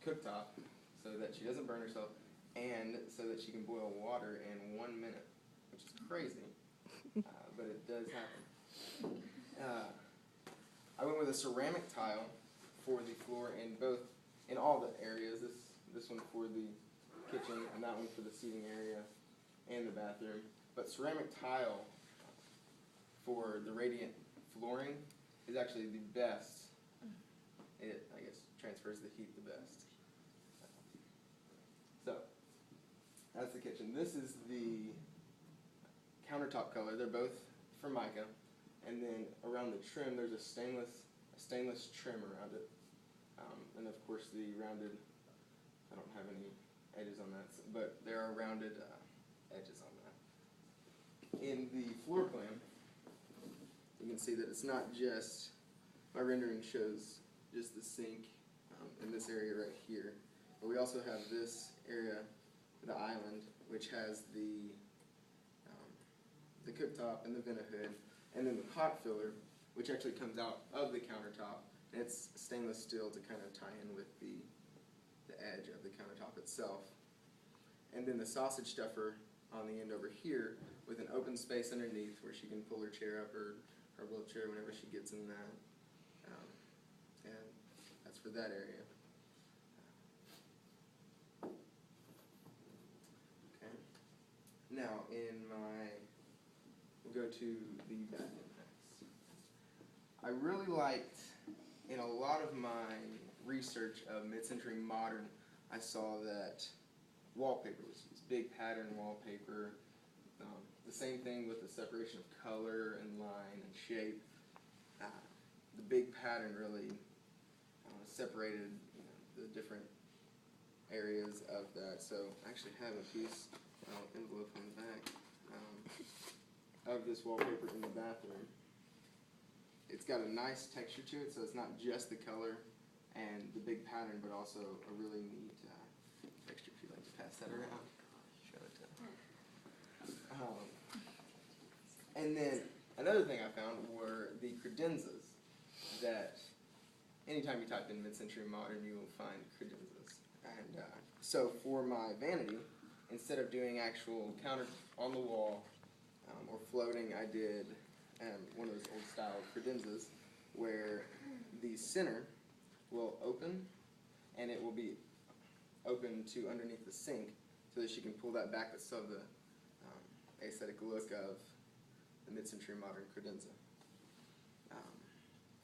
cooktop so that she doesn't burn herself, and so that she can boil water in 1 minute, which is crazy, but it does happen. I went with a ceramic tile for the floor in all the areas. This one for the kitchen, and that one for the seating area and the bathroom. But ceramic tile for the radiant flooring is actually the best. It, I guess, transfers the heat the best. So, that's the kitchen. This is the countertop color. They're both Formica. And then around the trim, there's a stainless trim around it. And of course the rounded, I don't have any edges on that, but there are rounded edges on that. In the floor plan, you can see that it's not just, my rendering shows just the sink in this area right here. But we also have this area, the island, which has the cooktop and the vent hood, and then the pot filler, which actually comes out of the countertop, and it's stainless steel to kind of tie in with the edge of the countertop itself. And then the sausage stuffer on the end over here with an open space underneath where she can pull her chair up or her wheelchair whenever she gets in that. And that's for that area. Okay. Now we'll go to the bathroom next. I really liked, in a lot of my research of mid-century modern, I saw that wallpaper was used, big pattern wallpaper. The same thing with the separation of color and line and shape. The big pattern really separated the different areas of that. So I actually have a piece envelope on the back of this wallpaper in the bathroom. It's got a nice texture to it, so it's not just the color and the big pattern, but also a really neat texture. If you'd like to pass that around, show it to. And then another thing I found were the credenzas that anytime you type in mid-century modern, you will find credenzas. And so for my vanity, instead of doing actual counter on the wall or floating, I did one of those old style credenzas where the center will open and it will be open to underneath the sink so that she can pull that back, but still the aesthetic look of the mid-century modern credenza.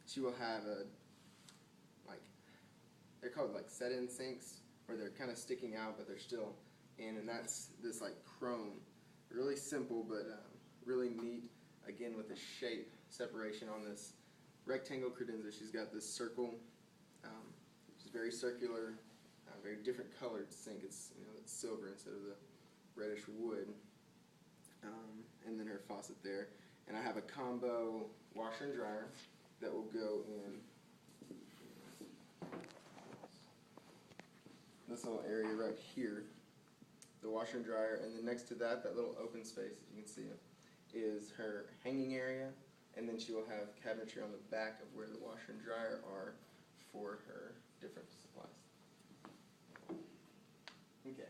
She will have they're called like set-in sinks, where they're kind of sticking out but they're still in, and that's this like chrome, really simple but really neat, again with the shape separation on this rectangle credenza. She's got this circle, which is very circular, very different colored sink. It's it's silver instead of the reddish wood, and then her faucet there. And I have a combo washer and dryer that will go in this little area right here, the washer and dryer, and then next to that, that little open space, if you can see it, is her hanging area, and then she will have cabinetry on the back of where the washer and dryer are for her different supplies. Okay,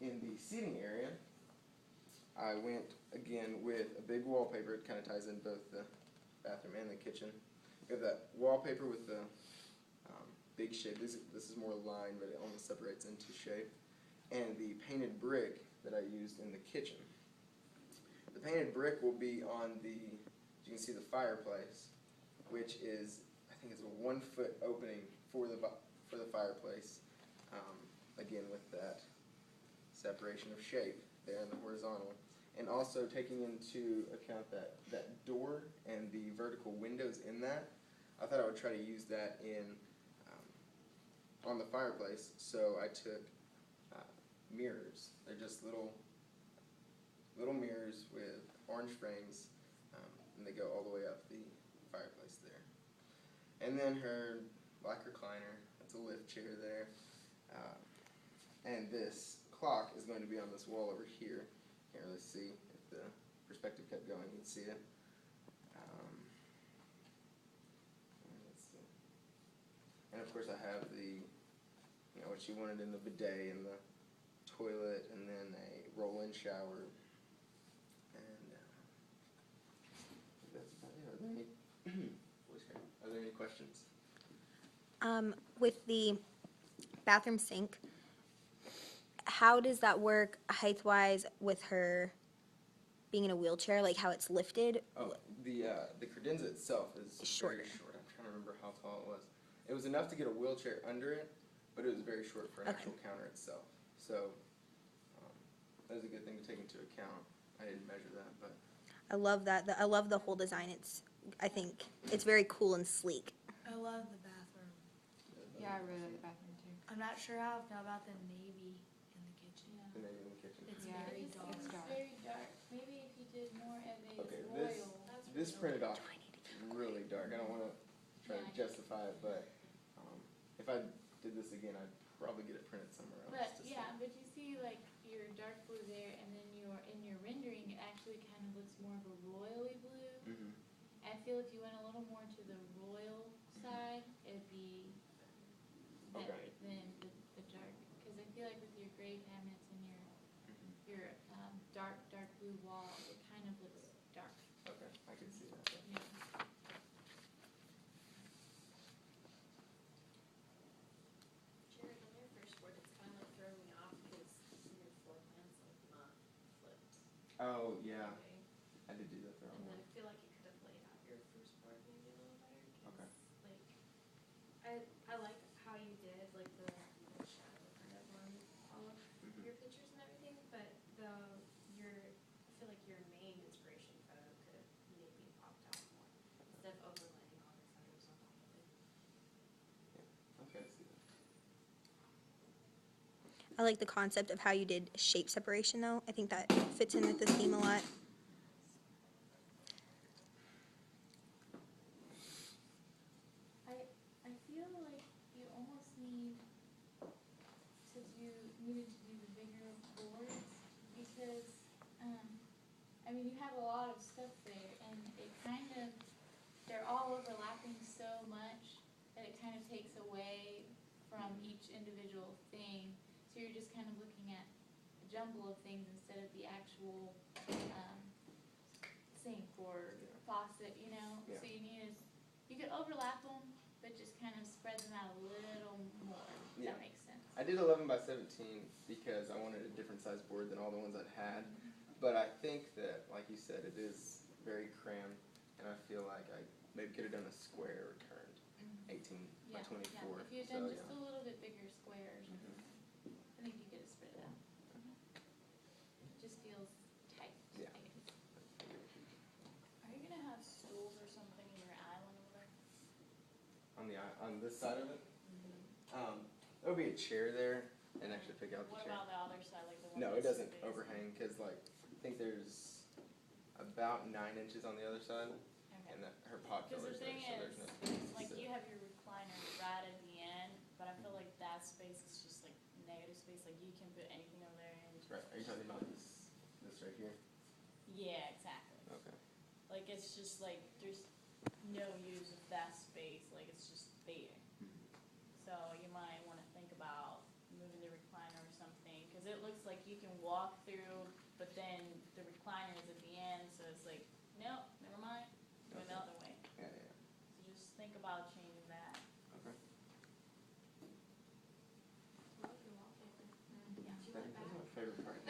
in the seating area, I went again with a big wallpaper. It kind of ties in both the bathroom and the kitchen. We have that wallpaper with the big shape. This is more line, but it almost separates into shape. And the painted brick that I used in the kitchen. The painted brick will be on you can see the fireplace, which is, I think it's a 1 foot opening for the fireplace. Again, with that separation of shape there in the horizontal. And also taking into account that door and the vertical windows in that, I thought I would try to use that on the fireplace. So I took mirrors. They're just little mirrors with orange frames, and they go all the way up the fireplace there. And then her black recliner. That's a lift chair there. And this clock is going to be on this wall over here. Can't really see. If the perspective kept going, you'd see it. Let's see. And of course I have the, what she wanted in the bidet and the toilet, and then a roll-in shower. And that's about it. Are there any questions? With the bathroom sink, how does that work height-wise with her being in a wheelchair, like how it's lifted? Oh, the credenza itself is Shorter. very short. I'm trying to remember how tall it was. It was enough to get a wheelchair under it, but it was very short for an Okay. actual counter itself. So that was a good thing to take into account. I didn't measure that, but I love that. I love the whole design. I think it's very cool and sleek. I love the bathroom. Yeah, I really like the bathroom too. I'm not sure how I feel about the navy in the kitchen. the name in the kitchen. It's Yeah, very it's dark. dark. Very dark. Maybe if you did more of a Okay, royal. this printed off really dark. I don't want to try to justify it, but if I did this again, I'd probably get it printed somewhere else. But to yeah, see. but you see like your dark blue there, and then in your rendering, it actually kind of looks more of a royally blue. Mhm. I feel if you went a little more to the royal side, it'd be better Okay. than the dark. Because I feel like with your gray cabinets and your dark blue wall, it kind of looks dark. Okay, I can see that. Yeah. Jared, on your first board, it's kind of like throwing me off because your floor plan's like not flipped. Oh yeah, Okay. I did do that the wrong And then way. I feel like you could have laid out your first board maybe a little better. Okay. Like, I like how you did like the shadow kind of on all of Mhm. your pictures and everything, but I feel like your main inspiration photo could have maybe popped out more instead of overlaying all the photos on top of it. Okay, I see that. I like the concept of how you did shape separation, though. I think that fits in with the theme a lot. I feel like you almost needed to do the bigger boards because, I mean, you have a lot of stuff there and it kind of, they're all overlapping so much that it kind of takes away from each individual thing. So you're just kind of looking at a jumble of things instead of the actual, sink or faucet, you know? Yeah. So you could overlap them, but just kind of spread them out a little more, if Yeah. that makes sense. I did 11 by 17 because I wanted a different size board than all the ones I'd had. But I think that, like you said, it is very crammed, and I feel like I maybe could have done a square or turned 18 by 24. If you had so, done just yeah. a little bit bigger squares, Mhm. I think you could have spread it out. It just feels tight, Yeah. I guess. Are you gonna have stools or something in your island over there? On this side of it, there will be a chair there, and actually pick out the What chair. about the other side, like the one? No, it that's doesn't facing? overhang because, like, I think there's about 9 inches on the other side, Okay. and that her pot Because filler's the there, thing so there's is, no space. like to you sit. have your recliner right at the end, but I feel like that space is just like negative space, like you can put anything over there and. Right, are you talking about this right here? Yeah, exactly. Okay. Like it's just like, there's no use of that space, like it's just there. So you might wanna think about moving the recliner or something, cause it looks like you can walk through, but then the recliner is at the end, so it's like, nope, never mind, go the other way. Yeah, yeah. So just think about changing that. Okay. I love your wallpaper. Yeah. Do you That want is that? my favorite part.